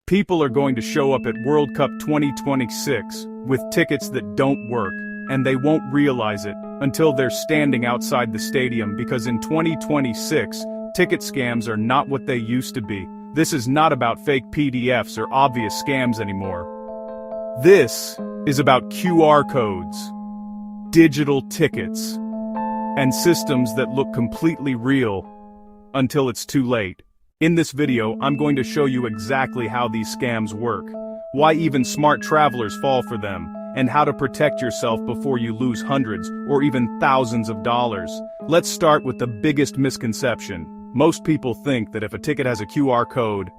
People are going to show up at World Cup 2026 with tickets that don't work, and they won't realize it until they're standing outside the stadium, because in 2026, ticket scams are not what they used to be. This is not about fake PDFs or obvious scams anymore. This is about QR codes, digital tickets, and systems that look completely real until it's too late. In this video, I'm going to show you exactly how these scams work, why even smart travelers fall for them, and how to protect yourself before you lose hundreds or even thousands of dollars. Let's start with the biggest misconception. Most people think that if a ticket has a QR code,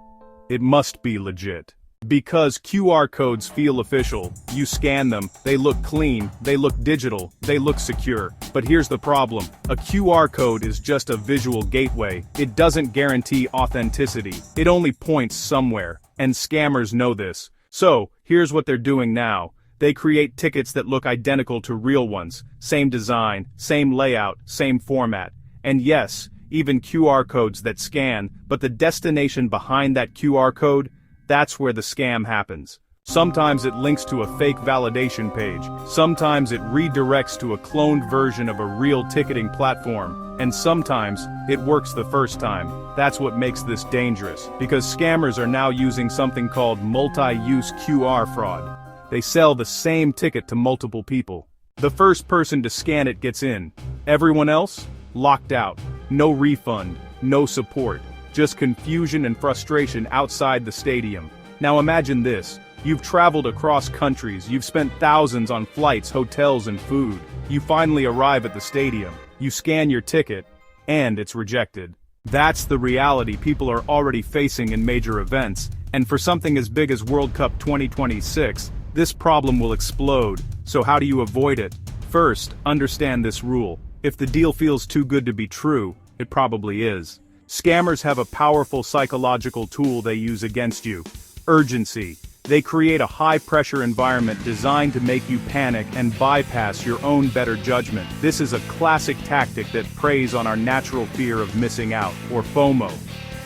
it must be legit. Because QR codes feel official, you scan them, they look clean, they look digital, they look secure. But here's the problem. A QR code is just a visual gateway. It doesn't guarantee authenticity. It only points somewhere, and scammers know this. So, here's what they're doing now. They create tickets that look identical to real ones. Same design, same layout, same format. And yes, even QR codes that scan, but the destination behind that QR code, that's where the scam happens. Sometimes it links to a fake validation page. Sometimes it redirects to a cloned version of a real ticketing platform. And sometimes it works the first time. That's what makes this dangerous, because scammers are now using something called multi-use QR fraud. They sell the same ticket to multiple people. The first person to scan it gets in. Everyone else? Locked out. No refund, no support. Just confusion and frustration outside the stadium. Now imagine this. You've traveled across countries, you've spent thousands on flights, hotels, and food. You finally arrive at the stadium. You scan your ticket, and it's rejected. That's the reality people are already facing in major events, and for something as big as World Cup 2026, this problem will explode. So how do you avoid it? First, understand this rule. If the deal feels too good to be true, it probably is. Scammers have a powerful psychological tool they use against you. Urgency. They create a high-pressure environment designed to make you panic and bypass your own better judgment. This is a classic tactic that preys on our natural fear of missing out, or FOMO.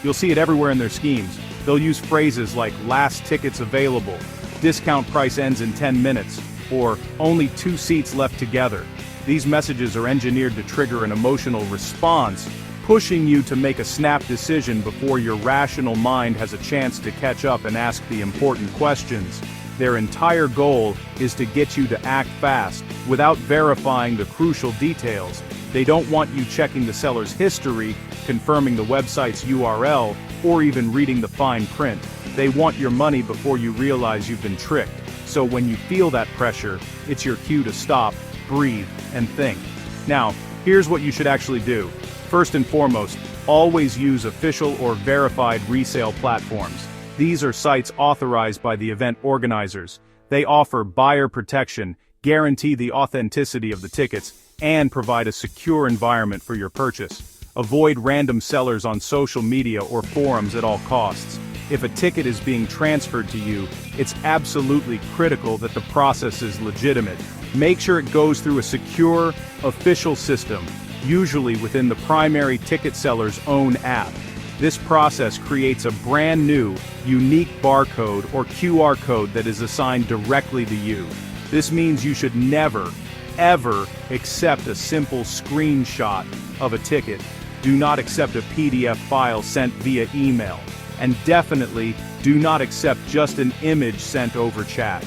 You'll see it everywhere in their schemes. They'll use phrases like "last tickets available," "discount price ends in 10 minutes," or "only 2 seats left together." These messages are engineered to trigger an emotional response, pushing you to make a snap decision before your rational mind has a chance to catch up and ask the important questions. Their entire goal is to get you to act fast, without verifying the crucial details. They don't want you checking the seller's history, confirming the website's URL, or even reading the fine print. They want your money before you realize you've been tricked. So when you feel that pressure, it's your cue to stop, breathe, and think. Now, here's what you should actually do. First and foremost, always use official or verified resale platforms. These are sites authorized by the event organizers. They offer buyer protection, guarantee the authenticity of the tickets, and provide a secure environment for your purchase. Avoid random sellers on social media or forums at all costs. If a ticket is being transferred to you, it's absolutely critical that the process is legitimate. Make sure it goes through a secure, official system, usually within the primary ticket seller's own app. This process creates a brand new, unique barcode or QR code that is assigned directly to you. This means you should never, ever accept a simple screenshot of a ticket. Do not accept a PDF file sent via email. And definitely, do not accept just an image sent over chat.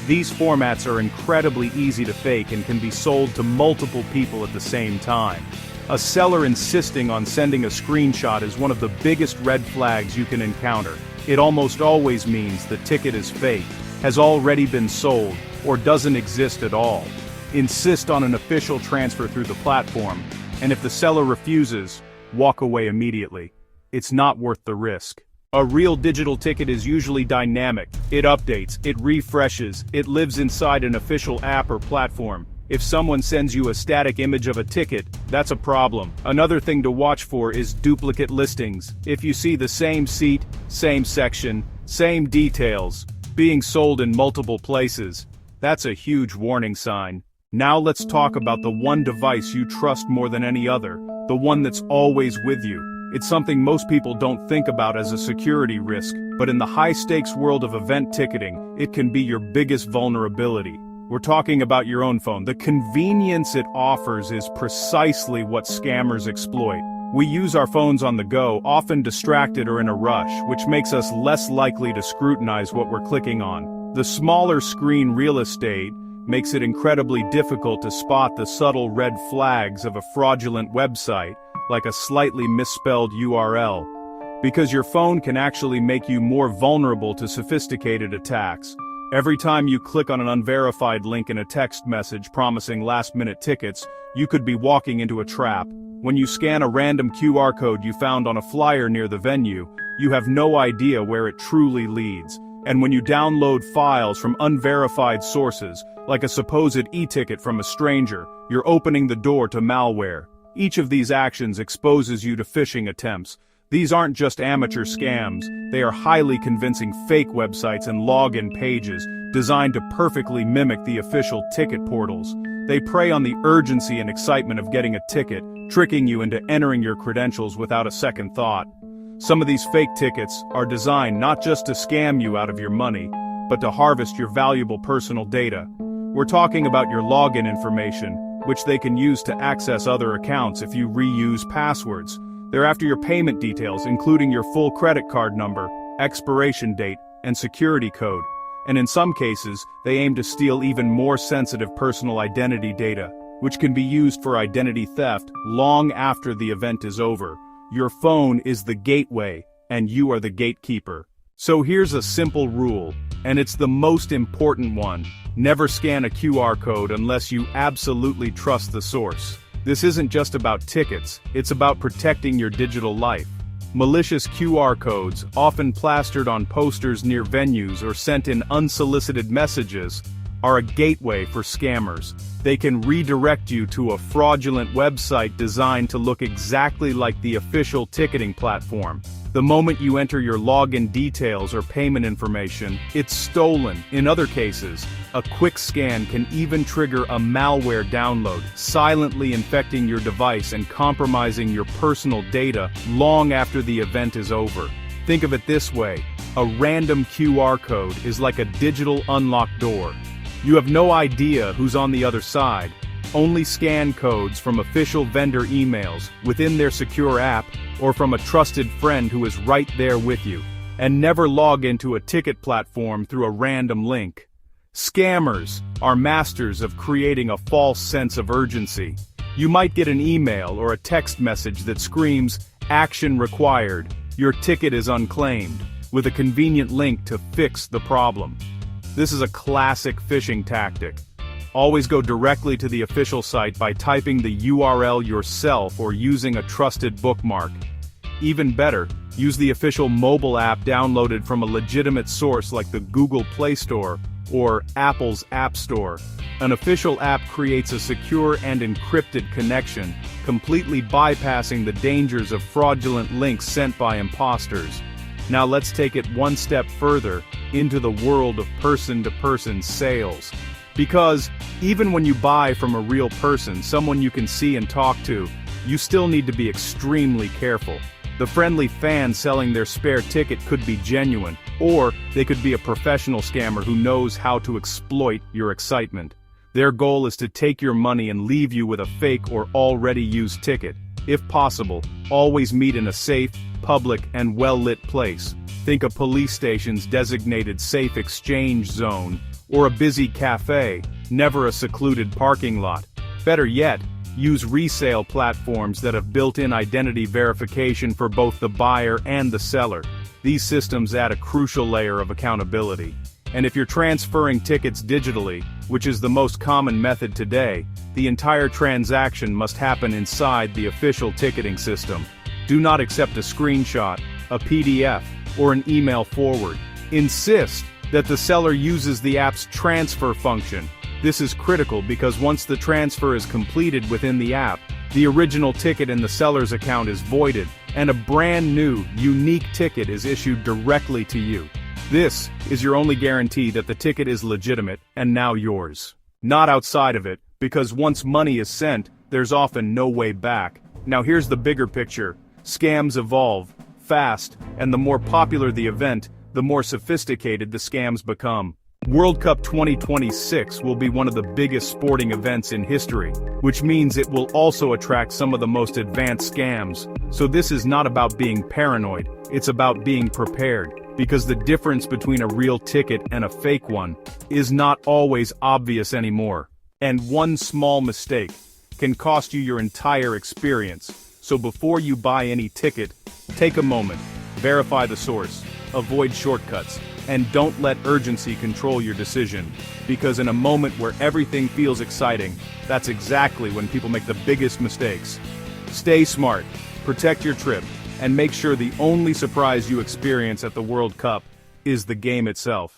These formats are incredibly easy to fake and can be sold to multiple people at the same time. A seller insisting on sending a screenshot is one of the biggest red flags you can encounter. It almost always means the ticket is fake, has already been sold, or doesn't exist at all. Insist on an official transfer through the platform, and if the seller refuses, walk away immediately. It's not worth the risk. A real digital ticket is usually dynamic. It updates, it refreshes, it lives inside an official app or platform. If someone sends you a static image of a ticket, that's a problem. Another thing to watch for is duplicate listings. If you see the same seat, same section, same details, being sold in multiple places, that's a huge warning sign. Now let's talk about the one device you trust more than any other, the one that's always with you. It's something most people don't think about as a security risk, but in the high-stakes world of event ticketing, it can be your biggest vulnerability. We're talking about your own phone. The convenience it offers is precisely what scammers exploit. We use our phones on the go, often distracted or in a rush, which makes us less likely to scrutinize what we're clicking on. The smaller screen real estate makes it incredibly difficult to spot the subtle red flags of a fraudulent website, like a slightly misspelled URL, because your phone can actually make you more vulnerable to sophisticated attacks. Every time you click on an unverified link in a text message promising last-minute tickets, you could be walking into a trap. When you scan a random QR code you found on a flyer near the venue, you have no idea where it truly leads. And when you download files from unverified sources, like a supposed e-ticket from a stranger, you're opening the door to malware. Each of these actions exposes you to phishing attempts. These aren't just amateur scams, they are highly convincing fake websites and login pages designed to perfectly mimic the official ticket portals. They prey on the urgency and excitement of getting a ticket, tricking you into entering your credentials without a second thought. Some of these fake tickets are designed not just to scam you out of your money, but to harvest your valuable personal data. We're talking about your login information, which they can use to access other accounts if you reuse passwords. They're after your payment details, including your full credit card number, expiration date, and security code. And in some cases, they aim to steal even more sensitive personal identity data, which can be used for identity theft long after the event is over. Your phone is the gateway, and you are the gatekeeper. So here's a simple rule, and it's the most important one. Never scan a QR code unless you absolutely trust the source. This isn't just about tickets, it's about protecting your digital life. Malicious QR codes, often plastered on posters near venues or sent in unsolicited messages, are a gateway for scammers. They can redirect you to a fraudulent website designed to look exactly like the official ticketing platform. The moment you enter your login details or payment information, it's stolen. In other cases, a quick scan can even trigger a malware download, silently infecting your device and compromising your personal data long after the event is over. Think of it this way: a random QR code is like a digital unlocked door. You have no idea who's on the other side. Only scan codes from official vendor emails, within their secure app, or from a trusted friend who is right there with you. And never log into a ticket platform through a random link. Scammers are masters of creating a false sense of urgency. You might get an email or a text message that screams, "Action required, your ticket is unclaimed," with a convenient link to fix the problem. This is a classic phishing tactic. Always go directly to the official site by typing the URL yourself or using a trusted bookmark. Even better, use the official mobile app downloaded from a legitimate source like the Google Play Store or Apple's App Store. An official app creates a secure and encrypted connection, completely bypassing the dangers of fraudulent links sent by imposters. Now let's take it one step further into the world of person-to-person sales. Because even when you buy from a real person, someone you can see and talk to, you still need to be extremely careful. The friendly fan selling their spare ticket could be genuine, or they could be a professional scammer who knows how to exploit your excitement. Their goal is to take your money and leave you with a fake or already used ticket. If possible, always meet in a safe, public, and well-lit place. Think a police station's designated safe exchange zone, or a busy cafe, never a secluded parking lot. Better yet, use resale platforms that have built-in identity verification for both the buyer and the seller. These systems add a crucial layer of accountability. And if you're transferring tickets digitally, which is the most common method today, the entire transaction must happen inside the official ticketing system. Do not accept a screenshot, a PDF, or an email forward. Insist that the seller uses the app's transfer function. This is critical because once the transfer is completed within the app, the original ticket in the seller's account is voided, and a brand new, unique ticket is issued directly to you. This is your only guarantee that the ticket is legitimate and now yours. Not outside of it, because once money is sent, there's often no way back. Now here's the bigger picture. Scams evolve fast, and the more popular the event, the more sophisticated the scams become. World Cup 2026 will be one of the biggest sporting events in history, which means it will also attract some of the most advanced scams. So this is not about being paranoid, it's about being prepared, because the difference between a real ticket and a fake one is not always obvious anymore. And one small mistake can cost you your entire experience. So before you buy any ticket, take a moment, verify the source, avoid shortcuts, and don't let urgency control your decision. Because in a moment where everything feels exciting, that's exactly when people make the biggest mistakes. Stay smart, protect your trip, and make sure the only surprise you experience at the World Cup is the game itself.